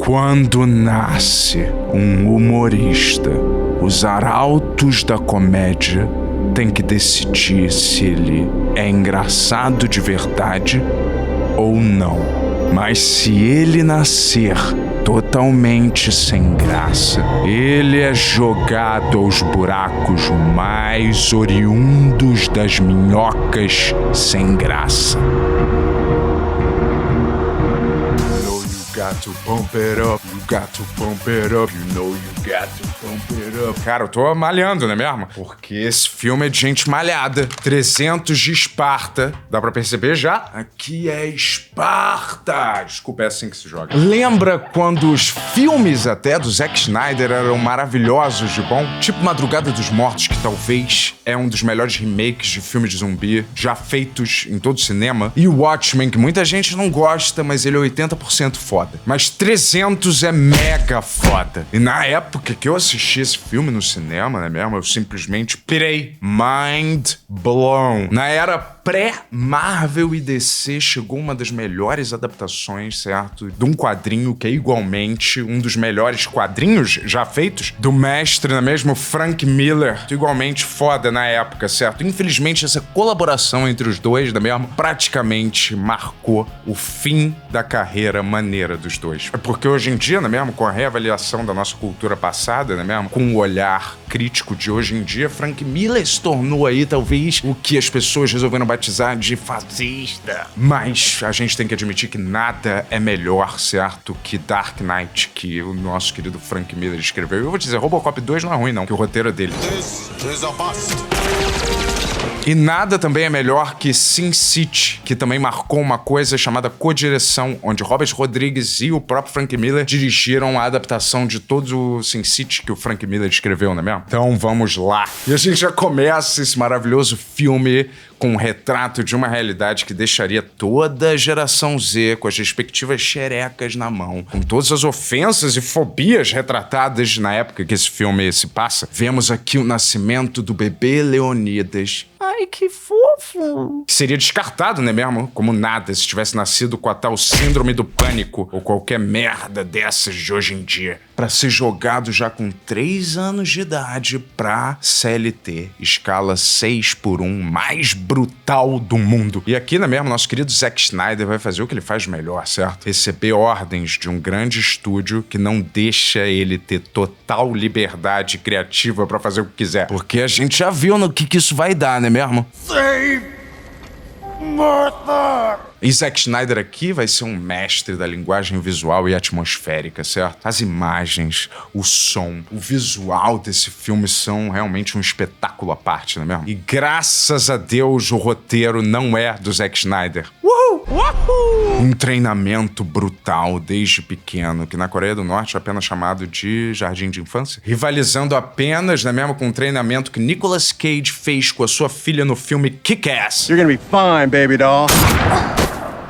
Quando nasce um humorista, os arautos da comédia têm que decidir se ele é engraçado de verdade ou não. Mas se ele nascer totalmente sem graça, ele é jogado aos buracos mais oriundos das minhocas sem graça. Got to pump it up, you got to pump it up, you know you got to pump it up. Cara, eu tô malhando, não é mesmo? Porque esse filme é de gente malhada. 300 de Esparta. Dá pra perceber já? Aqui é Esparta. Desculpa, é assim que se joga. Lembra quando os filmes até do Zack Snyder eram maravilhosos de bom? Tipo Madrugada dos Mortos, que talvez é um dos melhores remakes de filme de zumbi já feitos em todo o cinema. E o Watchmen, que muita gente não gosta, mas ele é 80% foda. Mas 300 é mega foda. E na época que eu assisti esse filme no cinema, não é mesmo? Eu simplesmente pirei. Mind blown. Na era pré-Marvel e DC chegou uma das melhores adaptações, certo? De um quadrinho que é igualmente um dos melhores quadrinhos já feitos do mestre, não é mesmo? Frank Miller. Igualmente foda na época, certo? Infelizmente essa colaboração entre os dois, não é mesmo? Praticamente marcou o fim da carreira maneira dos dois. É porque hoje em dia, não é mesmo? Com a reavaliação da nossa cultura passada, não é mesmo? Com o olhar crítico de hoje em dia, Frank Miller se tornou aí talvez o que as pessoas resolveram batizar de fascista. Mas a gente tem que admitir que nada é melhor, certo? Que Dark Knight, que o nosso querido Frank Miller escreveu. Eu vou dizer, Robocop 2 não é ruim não, que o roteiro é dele. E nada também é melhor que Sin City, que também marcou uma coisa chamada co-direção, onde Robert Rodrigues e o próprio Frank Miller dirigiram a adaptação de todo o Sin City que o Frank Miller escreveu, não é mesmo? Então vamos lá. E a gente já começa esse maravilhoso filme com um retrato de uma realidade que deixaria toda a geração Z com as respectivas xerecas na mão, com todas as ofensas e fobias retratadas na época que esse filme se passa. Vemos aqui o nascimento do bebê Leonidas. Ai, que fofo! Que seria descartado, né mesmo? Como nada se tivesse nascido com a tal síndrome do pânico ou qualquer merda dessas de hoje em dia. Pra ser jogado já com 3 anos de idade pra CLT, escala 6:1, mais brutal do mundo. E aqui, né mesmo, nosso querido Zack Snyder vai fazer o que ele faz melhor, certo? Receber ordens de um grande estúdio que não deixa ele ter total liberdade criativa pra fazer o que quiser. Porque a gente já viu no que isso vai dar, né mesmo? Save Martha! E Zack Snyder aqui vai ser um mestre da linguagem visual e atmosférica, certo? As imagens, o som, o visual desse filme são realmente um espetáculo à parte, não é mesmo? E graças a Deus o roteiro não é do Zack Snyder. Uhul! Uhul! Um treinamento brutal desde pequeno, que na Coreia do Norte é apenas chamado de jardim de infância. Rivalizando apenas, não é mesmo, com o treinamento que Nicolas Cage fez com a sua filha no filme Kick-Ass. You're gonna be fine, baby doll.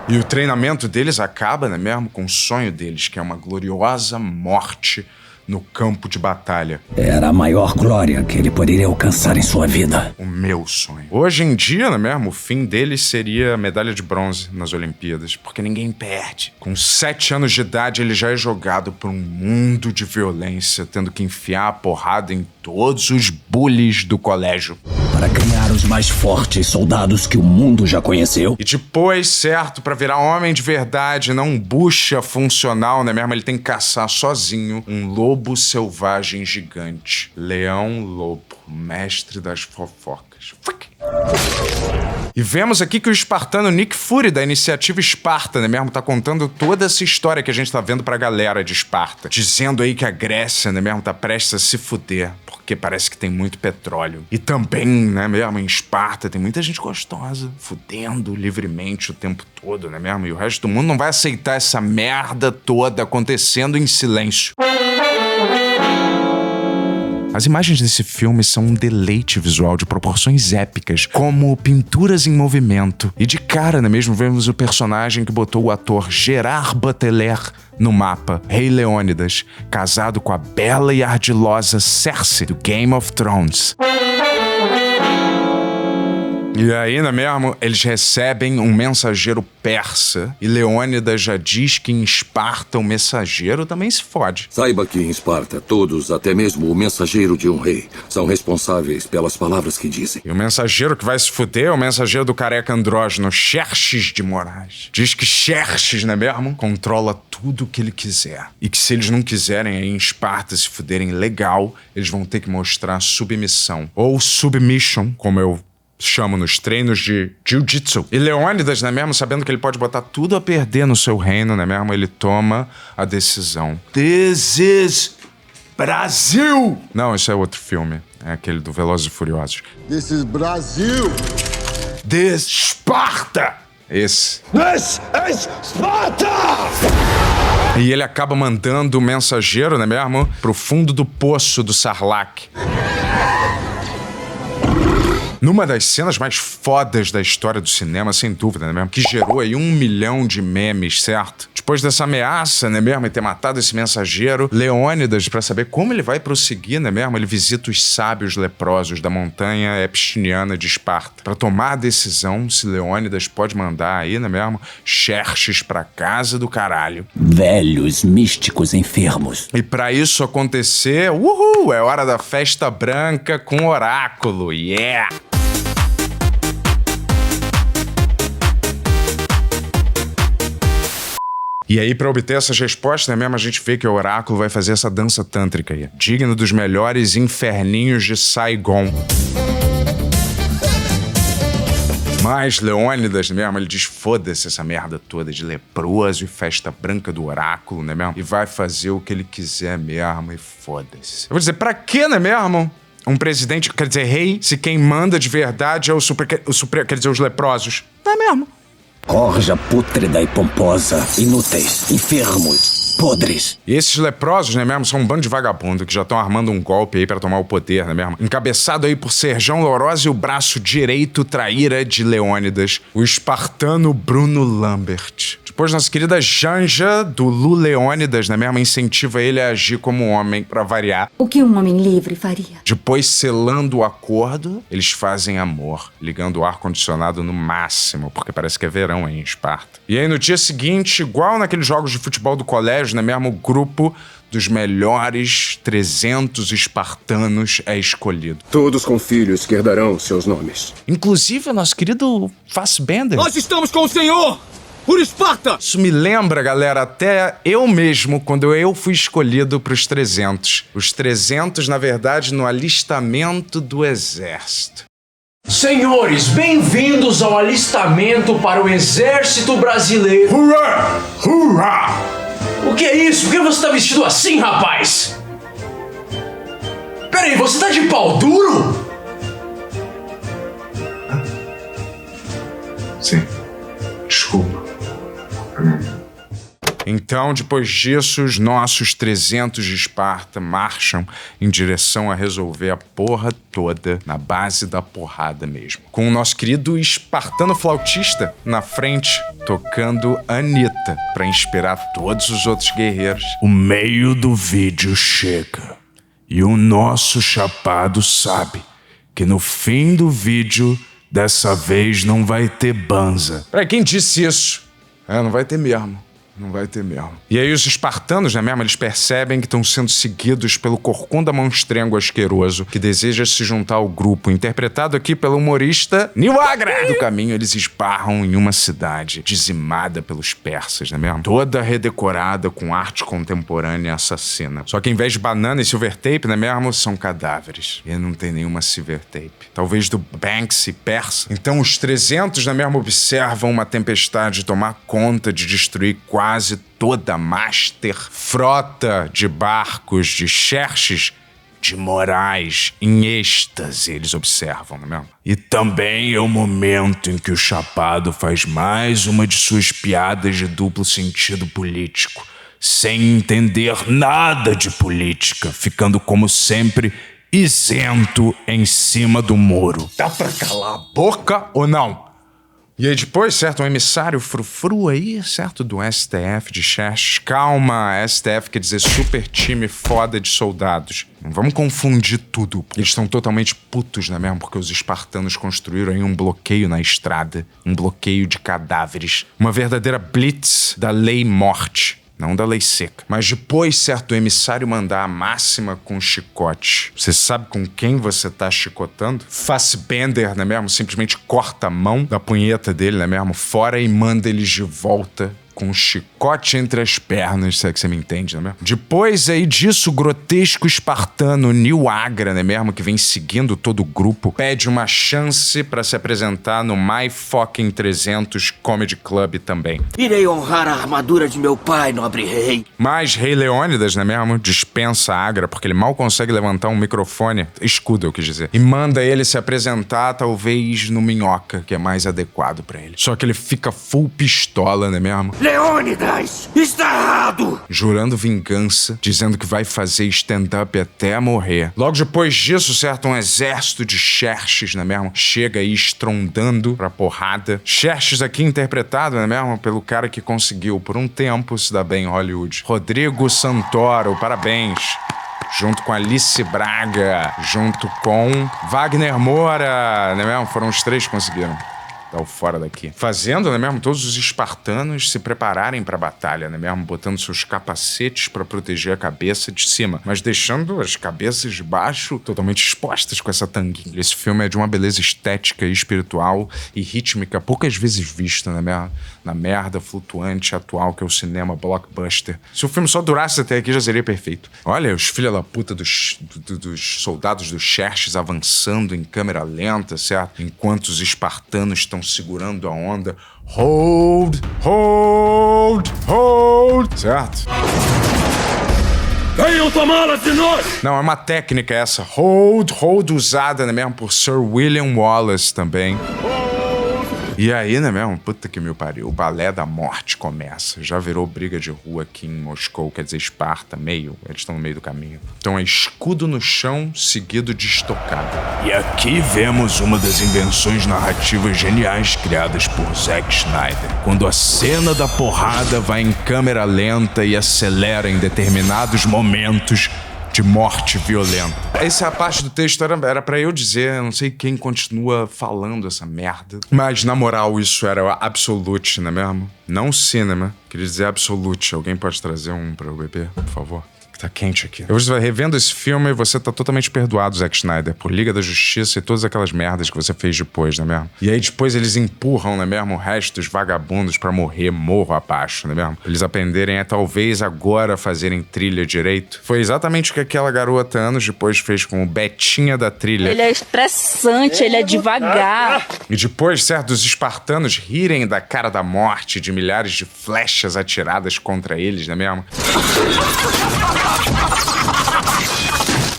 E o treinamento deles acaba, né mesmo, com o sonho deles, que é uma gloriosa morte no campo de batalha. Era a maior glória que ele poderia alcançar em sua vida. O meu sonho. Hoje em dia, né mesmo, o fim deles seria medalha de bronze nas Olimpíadas, porque ninguém perde. Com 7 anos de idade, ele já é jogado por um mundo de violência, tendo que enfiar a porrada em todos os bullies do colégio. Para criar os mais fortes soldados que o mundo já conheceu. E depois, certo, pra virar homem de verdade, não um bucha funcional, né mesmo? Ele tem que caçar sozinho um lobo selvagem gigante. Leão Lobo, mestre das fofocas. E vemos aqui que o espartano Nick Fury, da iniciativa Esparta, né mesmo, tá contando toda essa história que a gente tá vendo pra galera de Esparta. Dizendo aí que a Grécia, né mesmo, tá prestes a se fuder, porque parece que tem muito petróleo. E também, né mesmo, em Esparta tem muita gente gostosa, fudendo livremente o tempo todo, né mesmo? E o resto do mundo não vai aceitar essa merda toda acontecendo em silêncio. As imagens desse filme são um deleite visual de proporções épicas, como pinturas em movimento. E de cara, não é mesmo, vemos o personagem que botou o ator Gerard Butler no mapa, Rei Leônidas, casado com a bela e ardilosa Cersei do Game of Thrones. E aí, não é mesmo? Eles recebem um mensageiro persa e Leônidas já diz que em Esparta o mensageiro também se fode. Saiba que em Esparta, todos, até mesmo o mensageiro de um rei, são responsáveis pelas palavras que dizem. E o mensageiro que vai se fuder é o mensageiro do careca andrógeno, Xerxes de Moraes. Diz que Xerxes, não é mesmo? Controla tudo o que ele quiser. E que se eles não quiserem aí em Esparta se fuderem legal, eles vão ter que mostrar submissão. Ou submission, como eu chamo nos treinos de jiu-jitsu. E Leônidas, não é mesmo? Sabendo que ele pode botar tudo a perder no seu reino, não é mesmo? Ele toma a decisão. This is Brasil! Não, isso é outro filme. É aquele do Velozes e Furiosos. This is Brasil! This Esparta! Esse. This is Sparta! E ele acaba mandando o mensageiro, não é mesmo? Pro fundo do poço do Sarlacc. Numa das cenas mais fodas da história do cinema, sem dúvida, né mesmo? Que gerou aí 1 milhão de memes, certo? Depois dessa ameaça, né mesmo? E ter matado esse mensageiro, Leônidas, pra saber como ele vai prosseguir, né mesmo? Ele visita os sábios leprosos da montanha epistiniana de Esparta. Pra tomar a decisão se Leônidas pode mandar aí, né mesmo? Xerxes pra casa do caralho. Velhos místicos enfermos. E pra isso acontecer, uhul! É hora da festa branca com oráculo, yeah! E aí, pra obter essas respostas, né mesmo, a gente vê que o oráculo vai fazer essa dança tântrica aí, digno dos melhores inferninhos de Saigon. Mas Leônidas, né mesmo, ele diz, foda-se essa merda toda de leproso e festa branca do oráculo, né mesmo? E vai fazer o que ele quiser mesmo e foda-se. Eu vou dizer, pra quê, né mesmo? Um presidente, quer dizer, rei, se quem manda de verdade é quer dizer, os leprosos. Não é mesmo? Corja pútrida e pomposa, inúteis, enfermos, podres. E esses leprosos, né mesmo, são um bando de vagabundo que já estão armando um golpe aí pra tomar o poder, né mesmo? Encabeçado aí por Serjão Lourosa e o braço direito traíra de Leônidas, o espartano Bruno Lambert. Depois, nossa querida Janja, do Lu Leônidas, né mesmo, incentiva ele a agir como um homem, pra variar. O que um homem livre faria? Depois, selando o acordo, eles fazem amor, ligando o ar-condicionado no máximo, porque parece que é verão aí em Esparta. E aí, no dia seguinte, igual naqueles jogos de futebol do colégio, né mesmo, o grupo dos melhores 300 espartanos é escolhido. Todos com filhos que herdarão seus nomes. Inclusive, o nosso querido Fassbender. Nós estamos com o Senhor! Por Esparta! Isso me lembra, galera, até eu mesmo, quando eu fui escolhido pros 300. Os 300, na verdade, no alistamento do exército. Senhores, bem-vindos ao alistamento para o Exército Brasileiro. Hurrá! Hurrá! O que é isso? Por que você tá vestido assim, rapaz? Peraí, você tá de pau duro? Sim. Desculpa. Então, depois disso, os nossos 300 de Esparta marcham em direção a resolver a porra toda na base da porrada mesmo. Com o nosso querido espartano flautista na frente, tocando Anitta pra inspirar todos os outros guerreiros. O meio do vídeo chega e o nosso chapado sabe que no fim do vídeo, dessa vez não vai ter banza. Peraí, quem disse isso? Não vai ter mesmo. Não vai ter mesmo. E aí os espartanos, né mesmo, eles percebem que estão sendo seguidos pelo corcunda monstrengo asqueroso que deseja se juntar ao grupo, interpretado aqui pelo humorista Niwagra. Do caminho, eles esbarram em uma cidade dizimada pelos persas, né mesmo? Toda redecorada com arte contemporânea assassina. Só que em vez de banana e silver tape, né mesmo, são cadáveres. E não tem nenhuma silver tape. Talvez do Banksy persa. Então os 300, né mesmo, observam uma tempestade tomar conta de destruir quase toda a master frota de barcos de Xerxes de Moraes em êxtase, eles observam, não é mesmo? E também é o momento em que o Chapado faz mais uma de suas piadas de duplo sentido político, sem entender nada de política, ficando como sempre isento em cima do muro. Dá pra calar a boca ou não? E aí depois, certo, um emissário frufru aí, certo, do STF de Xerxes. Calma, STF quer dizer super time foda de soldados. Não vamos confundir tudo. Eles estão totalmente putos, não é mesmo? Porque os espartanos construíram aí um bloqueio na estrada. Um bloqueio de cadáveres. Uma verdadeira blitz da lei morte. Não da lei seca. Mas depois, certo, o emissário mandar a máxima com chicote. Você sabe com quem você tá chicotando? Fassbender, não é mesmo? Simplesmente corta a mão da punheta dele, não é mesmo? Fora e manda eles de volta com um chicote entre as pernas, se é que você me entende, não é mesmo? Depois aí disso, o grotesco espartano Nil Agra, não é mesmo? Que vem seguindo todo o grupo, pede uma chance pra se apresentar no My Fucking 300 Comedy Club também. Irei honrar a armadura de meu pai, nobre rei. Mas Rei Leônidas, não é mesmo? Dispensa Agra, porque ele mal consegue levantar um microfone, escudo eu quis dizer, e manda ele se apresentar talvez no Minhoca, que é mais adequado pra ele. Só que ele fica full pistola, não é mesmo? Leônidas, está errado! Jurando vingança, dizendo que vai fazer stand-up até morrer. Logo depois disso, certo, um exército de Xerxes, não é mesmo? Chega aí estrondando pra porrada. Xerxes aqui interpretado, não é mesmo? Pelo cara que conseguiu, por um tempo, se dar bem em Hollywood. Rodrigo Santoro, parabéns. Junto com Alice Braga, junto com Wagner Moura, não é mesmo? Foram os três que conseguiram. Tá o fora daqui. Fazendo, não é mesmo? Todos os espartanos se prepararem pra batalha, não é mesmo? Botando seus capacetes pra proteger a cabeça de cima, mas deixando as cabeças de baixo totalmente expostas com essa tanguinha. Esse filme é de uma beleza estética, espiritual e rítmica poucas vezes vista, não é mesmo? Na merda flutuante atual que é o cinema blockbuster. Se o filme só durasse até aqui, já seria perfeito. Olha, os filha da puta dos soldados do Xerxes avançando em câmera lenta, certo? Enquanto os espartanos estão segurando a onda. Hold, hold, hold, certo? Venham tomá-la de nós! Não, é uma técnica essa. Hold usada, né mesmo? Por Sir William Wallace também. E aí, né mesmo? Puta que me pariu. O balé da morte começa. Já virou briga de rua aqui em Moscou, quer dizer, Esparta, meio. Eles estão no meio do caminho. Então é escudo no chão, seguido de estocada. E aqui vemos uma das invenções narrativas geniais criadas por Zack Snyder. Quando a cena da porrada vai em câmera lenta e acelera em determinados momentos de morte violenta. Essa parte do texto era pra eu dizer, eu não sei quem continua falando essa merda. Mas, na moral, isso era absolute, não é mesmo? Não cinema. Queria dizer absolute. Alguém pode trazer um pra eu beber, por favor? Que tá quente aqui. Você vai revendo esse filme e você tá totalmente perdoado, Zack Snyder, por Liga da Justiça e todas aquelas merdas que você fez depois, não é mesmo? E aí depois eles empurram, não é mesmo, o resto dos vagabundos pra morrer morro abaixo, não é mesmo? Eles aprenderem a talvez agora fazerem trilha direito. Foi exatamente o que aquela garota anos depois fez com o Betinha da trilha. Ele é estressante, ele é devagar. E depois, certo, os espartanos rirem da cara da morte, de milhares de flechas atiradas contra eles, não é mesmo?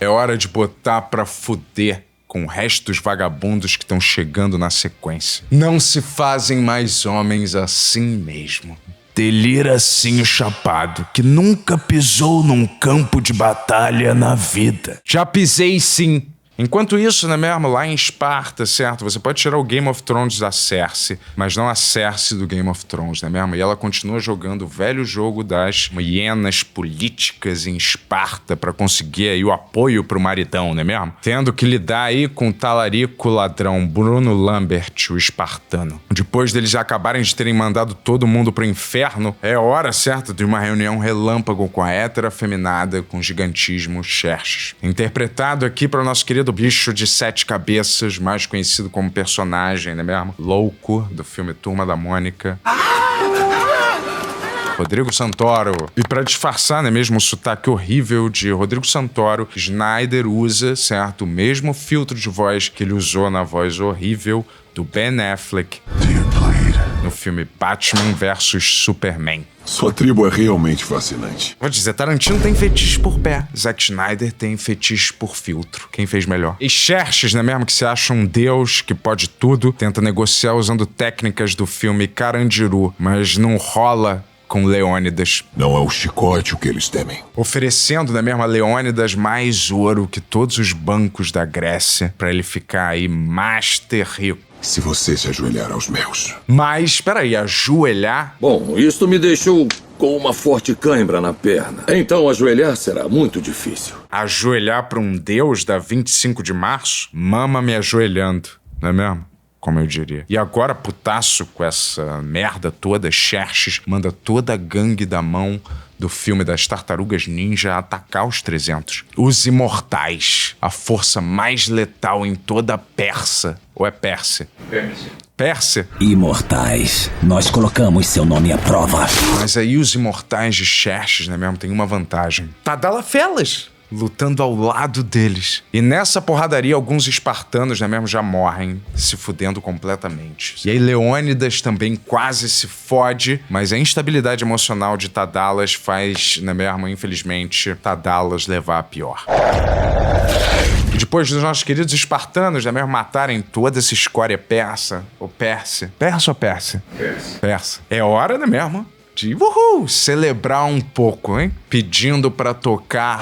É hora de botar pra fuder com o resto dos vagabundos que estão chegando na sequência. Não se fazem mais homens assim mesmo. Delira assim o chapado, que nunca pisou num campo de batalha na vida. Já pisei sim. Enquanto isso, né mesmo, lá em Esparta, certo? Você pode tirar o Game of Thrones da Cersei, mas não a Cersei do Game of Thrones, né mesmo? E ela continua jogando o velho jogo das hienas políticas em Esparta pra conseguir aí o apoio pro maridão, né mesmo? Tendo que lidar aí com o talarico ladrão Bruno Lambert, o espartano. Depois deles já acabarem de terem mandado todo mundo pro inferno, é hora, certo, de uma reunião relâmpago com a hétera afeminada com gigantismo Xerxes. Interpretado aqui para o nosso querido bicho de 7 cabeças, mais conhecido como personagem, né mesmo? Louco, do filme Turma da Mônica. Rodrigo Santoro. E pra disfarçar, né mesmo, o sotaque horrível de Rodrigo Santoro, Snyder usa, certo, o mesmo filtro de voz que ele usou na voz horrível do Ben Affleck no filme Batman vs Superman. Sua tribo é realmente fascinante. Vou dizer, Tarantino tem fetiche por pé. Zack Snyder tem fetiche por filtro. Quem fez melhor? E Xerxes, né mesmo, que se acha um deus que pode tudo, tenta negociar usando técnicas do filme Carandiru, mas não rola com Leônidas. Não é o chicote o que eles temem. Oferecendo, né mesmo, a Leônidas mais ouro que todos os bancos da Grécia pra ele ficar aí master rico. se você se ajoelhar aos meus. Mas, peraí, ajoelhar? Bom, isto me deixou com uma forte cãibra na perna. Então ajoelhar será muito difícil. Ajoelhar pra um deus da 25 de março? Mama me ajoelhando, não é mesmo? Como eu diria. E agora, putaço com essa merda toda, Xerxes manda toda a gangue da mão do filme das Tartarugas Ninja atacar os 300. Os Imortais, a força mais letal em toda a Pérsia. Ou é Pérsia? Pérsia? Imortais. Nós colocamos seu nome à prova. Mas aí os Imortais de Xerxes, né mesmo, tem uma vantagem. Tadala Felas lutando ao lado deles. E nessa porradaria, alguns espartanos, né mesmo, já morrem, se fudendo completamente. E aí Leônidas também quase se fode, mas a instabilidade emocional de Tadalas faz, né mesmo, infelizmente, Tadalas levar a pior. E depois dos nossos queridos espartanos, né mesmo, matarem toda essa escória persa, ou Pérsia. Persa ou Pérsia? Persa. É hora, né mesmo, de celebrar um pouco, hein? Pedindo pra tocar.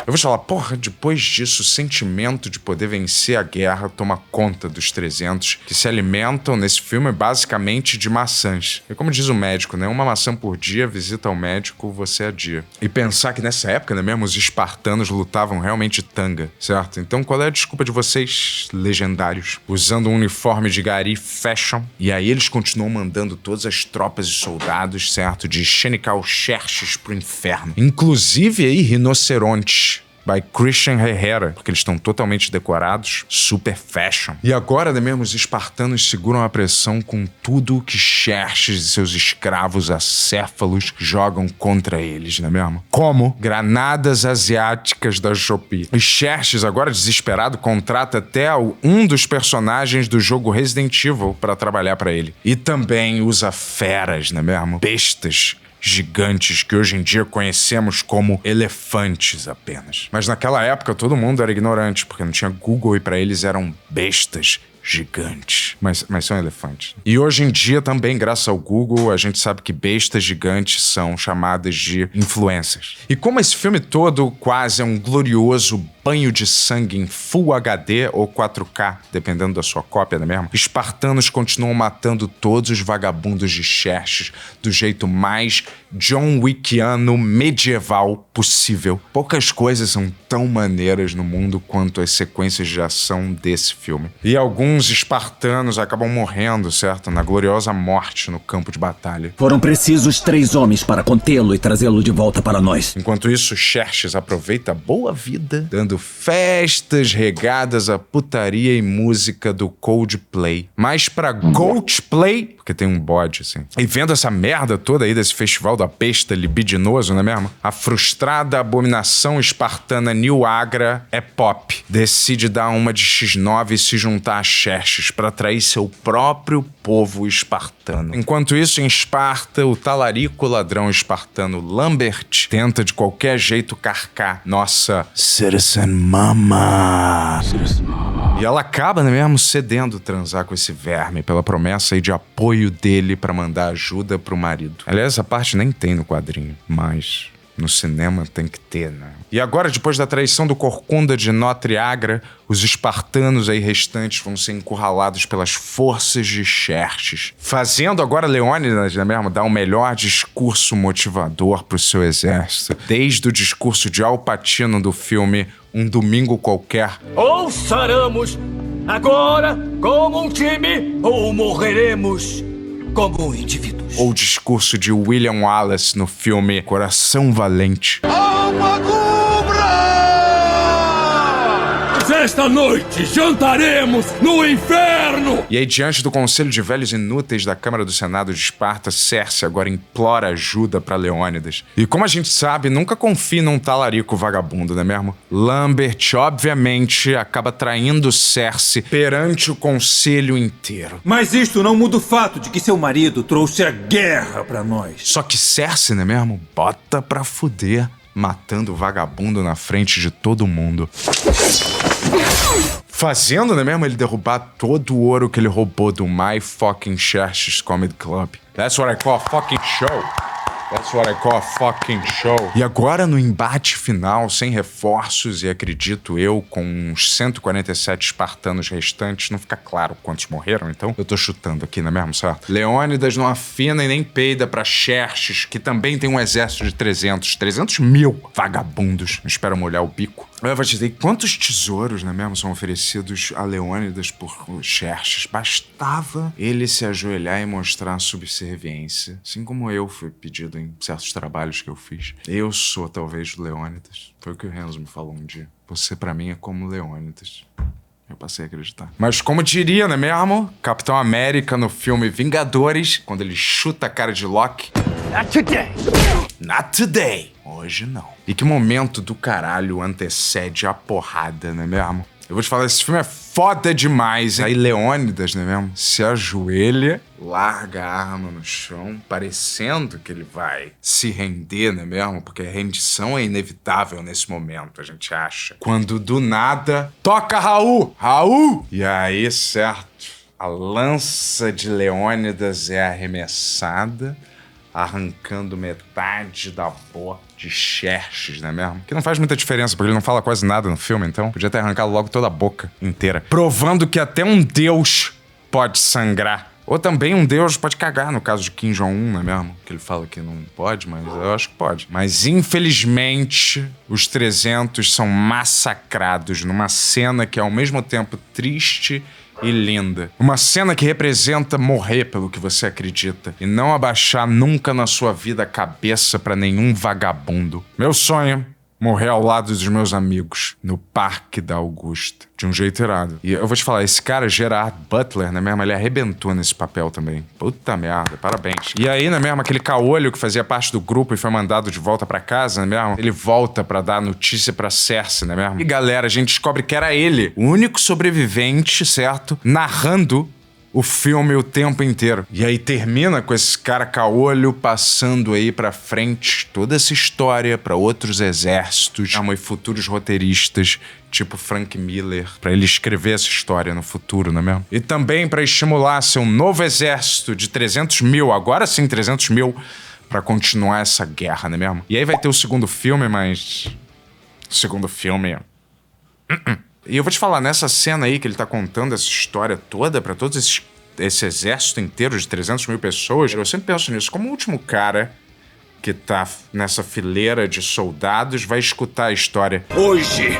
Eu vou te falar, porra, depois disso, o sentimento de poder vencer a guerra toma conta dos 300, que se alimentam nesse filme basicamente de maçãs. E como diz o médico, né? Uma maçã por dia, visita ao médico, você adia. E pensar que nessa época, né mesmo, os espartanos lutavam realmente tanga, certo? Então qual é a desculpa de vocês, legendários? Usando um uniforme de gari fashion, e aí eles continuam mandando todas as tropas e soldados, certo? De Xenical Xerxes pro inferno. Inclusive aí, rinocerontes. By Christian Herrera, porque eles estão totalmente decorados, super fashion. E agora, né mesmo, os espartanos seguram a pressão com tudo que Xerxes e seus escravos acéfalos jogam contra eles, não é mesmo? Como granadas asiáticas da Shopee. E Xerxes, agora desesperado, contrata até um dos personagens do jogo Resident Evil para trabalhar para ele. E também usa feras, não é mesmo? Bestas gigantes que hoje em dia conhecemos como elefantes apenas. Mas naquela época todo mundo era ignorante, porque não tinha Google e para eles eram bestas gigantes. Mas são elefantes. E hoje em dia também, graças ao Google, a gente sabe que bestas gigantes são chamadas de influencers. E como esse filme todo quase é um glorioso banho de sangue em Full HD ou 4K, dependendo da sua cópia, não é mesmo? Espartanos continuam matando todos os vagabundos de Xerxes do jeito mais John Wickiano medieval possível. Poucas coisas são tão maneiras no mundo quanto as sequências de ação desse filme. E alguns espartanos acabam morrendo, certo? Na gloriosa morte no campo de batalha. Foram precisos 3 homens para contê-lo e trazê-lo de volta para nós. Enquanto isso, Xerxes aproveita a boa vida, dando festas regadas a putaria e música do Coldplay. Mas pra Goldplay, porque tem um bode assim. E vendo essa merda toda aí desse festival da besta libidinoso, não é mesmo? A frustrada abominação espartana New Agra é pop. Decide dar uma de X9 e se juntar a Xerxes pra atrair seu próprio povo espartano. Enquanto isso, em Esparta, o talarico ladrão espartano Lambert tenta de qualquer jeito carcar nossa Citizen Mama. E ela acaba, né mesmo, cedendo transar com esse verme pela promessa aí de apoio dele pra mandar ajuda pro marido. Aliás, essa parte nem tem no quadrinho, mas no cinema tem que ter, né? E agora, depois da traição do Corcunda de Notre Agra, os espartanos aí restantes vão ser encurralados pelas forças de Xerxes. Fazendo agora Leônidas, né mesmo, dar um melhor discurso motivador pro seu exército. Desde o discurso de Al Pacino do filme Um Domingo Qualquer. Ou saramos agora como um time, ou morreremos como indivíduos. Ou o discurso de William Wallace no filme Coração Valente. Alma cubra! Esta noite jantaremos no inferno! E aí, diante do conselho de velhos inúteis da Câmara do Senado de Esparta, Cersei agora implora ajuda pra Leônidas. E como a gente sabe, nunca confie num talarico vagabundo, não é mesmo? Lambert, obviamente, acaba traindo Cersei perante o conselho inteiro. Mas isto não muda o fato de que seu marido trouxe a guerra pra nós. Só que Cersei, não é mesmo? Bota pra fuder, matando o vagabundo na frente de todo mundo. Fazendo, não é mesmo, ele derrubar todo o ouro que ele roubou do My Fucking Xerxes Comedy Club. That's what I call a fucking show. That's what I call a fucking show. E agora no embate final, sem reforços e acredito eu, com uns 147 espartanos restantes, não fica claro quantos morreram, então eu tô chutando aqui, não é mesmo, certo? Leônidas não afina e nem peida pra Xerxes, que também tem um exército de 300 mil vagabundos. Não espero molhar o bico. Eu vou te dizer, quantos tesouros, não é mesmo, são oferecidos a Leônidas por Xerxes? Bastava ele se ajoelhar e mostrar subserviência. Assim como eu fui pedido em certos trabalhos que eu fiz. Eu sou, talvez, Leônidas. Foi o que o Renzo me falou um dia. Você, pra mim, é como Leônidas. Eu passei a acreditar. Mas como diria, não é mesmo? Capitão América no filme Vingadores, quando ele chuta a cara de Loki. Not today! Not today! Hoje não. E que momento do caralho antecede a porrada, não é mesmo? Eu vou te falar, esse filme é foda demais, hein? Aí Leônidas, não é mesmo? Se ajoelha, larga a arma no chão, parecendo que ele vai se render, não é mesmo? Porque a rendição é inevitável nesse momento, a gente acha. Quando do nada, toca Raul! Raul! E aí, certo, a lança de Leônidas é arremessada, arrancando metade da boca de Xerxes, não é mesmo? Que não faz muita diferença, porque ele não fala quase nada no filme, então podia ter arrancado logo toda a boca inteira. Provando que até um deus pode sangrar. Ou também um deus pode cagar, no caso de Kim Jong-un, não é mesmo? Que ele fala que não pode, mas eu acho que pode. Mas, infelizmente, os 300 são massacrados numa cena que é ao mesmo tempo triste e linda. Uma cena que representa morrer pelo que você acredita e não abaixar nunca na sua vida a cabeça pra nenhum vagabundo. Meu sonho, morrer ao lado dos meus amigos no Parque da Augusta. De um jeito irado. E eu vou te falar, esse cara, Gerard Butler, né mesmo? Ele arrebentou nesse papel também. Puta merda, parabéns. E aí, né mesmo? Aquele caolho que fazia parte do grupo e foi mandado de volta pra casa, né mesmo? Ele volta pra dar notícia pra Cersei, né mesmo? E galera, a gente descobre que era ele, o único sobrevivente, certo? Narrando o filme o tempo inteiro. E aí termina com esse cara caolho passando aí pra frente toda essa história pra outros exércitos e futuros roteiristas, tipo Frank Miller, pra ele escrever essa história no futuro, não é mesmo? E também pra estimular seu novo exército de 300 mil, agora sim 300 mil, pra continuar essa guerra, não é mesmo? E aí vai ter o segundo filme, mas... o segundo filme... E eu vou te falar, nessa cena aí que ele tá contando essa história toda pra todos esse exército inteiro de 300 mil pessoas, eu sempre penso nisso, como o último cara que tá nessa fileira de soldados vai escutar a história. Hoje,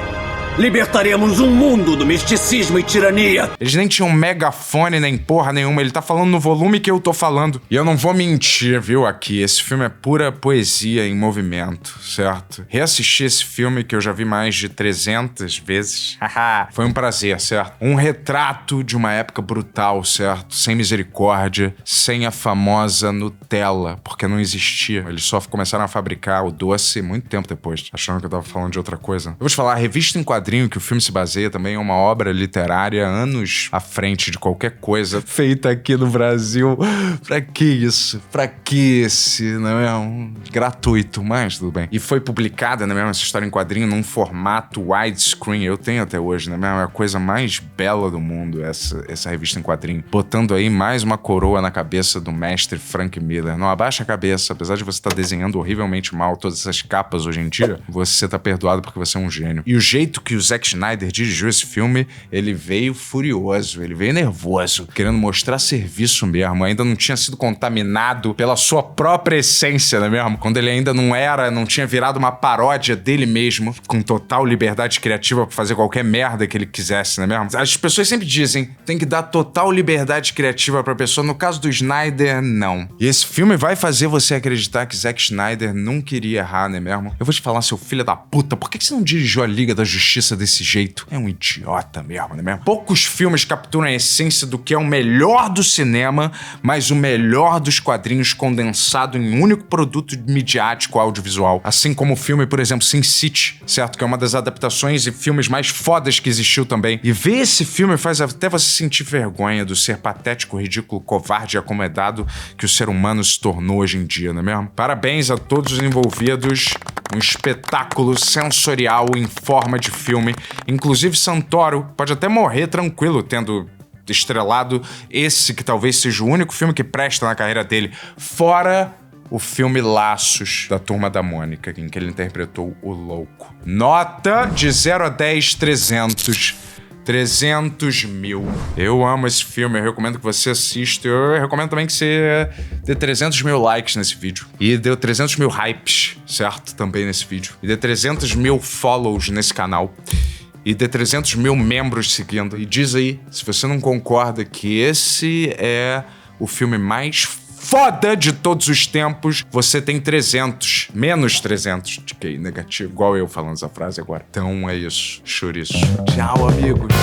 libertaremos um mundo do misticismo e tirania. Eles nem tinham megafone nem porra nenhuma, ele tá falando no volume que eu tô falando. E eu não vou mentir, viu, aqui, esse filme é pura poesia em movimento, certo? Reassistir esse filme que eu já vi mais de 300 vezes, foi um prazer, certo? Um retrato de uma época brutal, certo? Sem misericórdia, sem a famosa Nutella, porque não existia. Eles só começaram a fabricar o doce muito tempo depois, achando que eu tava falando de outra coisa. Eu vou te falar, a revista em quadrinho que o filme se baseia também é uma obra literária anos à frente de qualquer coisa feita aqui no Brasil. Pra que isso? Pra que esse, não é gratuito, mas tudo bem. E foi publicada, não é mesmo, essa história em quadrinho num formato widescreen. Eu tenho até hoje, não é mesmo? É a coisa mais bela do mundo, essa revista em quadrinho. Botando aí mais uma coroa na cabeça do mestre Frank Miller. Não abaixa a cabeça, apesar de você estar desenhando horrivelmente mal todas essas capas hoje em dia, você tá perdoado porque você é um gênio. E o jeito que o Zack Snyder dirigiu esse filme, ele veio furioso, ele veio nervoso, querendo mostrar serviço mesmo, ainda não tinha sido contaminado pela sua própria essência, não é mesmo? Quando ele ainda não tinha virado uma paródia dele mesmo, com total liberdade criativa pra fazer qualquer merda que ele quisesse, não é mesmo? As pessoas sempre dizem, tem que dar total liberdade criativa pra pessoa, no caso do Snyder, não. E esse filme vai fazer você acreditar que Zack Snyder não queria errar, não é mesmo? Eu vou te falar, seu filho da puta, por que você não dirigiu a Liga da Justiça desse jeito? É um idiota mesmo, não é mesmo? Poucos filmes capturam a essência do que é o melhor do cinema, mas o melhor dos quadrinhos condensado em um único produto midiático audiovisual. Assim como o filme, por exemplo, Sin City, certo? Que é uma das adaptações e filmes mais fodas que existiu também. E ver esse filme faz até você sentir vergonha do ser patético, ridículo, covarde e acomodado que o ser humano se tornou hoje em dia, não é mesmo? Parabéns a todos os envolvidos. Um espetáculo sensorial em forma de filme. Inclusive Santoro pode até morrer tranquilo tendo estrelado esse que talvez seja o único filme que presta na carreira dele. Fora o filme Laços, da Turma da Mônica, em que ele interpretou o Louco. Nota de 0 a 10, 300. 300 mil. Eu amo esse filme, eu recomendo que você assista. Eu recomendo também que você dê 300 mil likes nesse vídeo. E dê 300 mil hypes, certo? Também nesse vídeo. E dê 300 mil follows nesse canal. E dê 300 mil membros seguindo. E diz aí, se você não concorda que esse é o filme mais foda de todos os tempos, você tem 300, menos 300 de QI negativo, igual eu falando essa frase agora. Então é isso, chouriço. Tchau, amigos.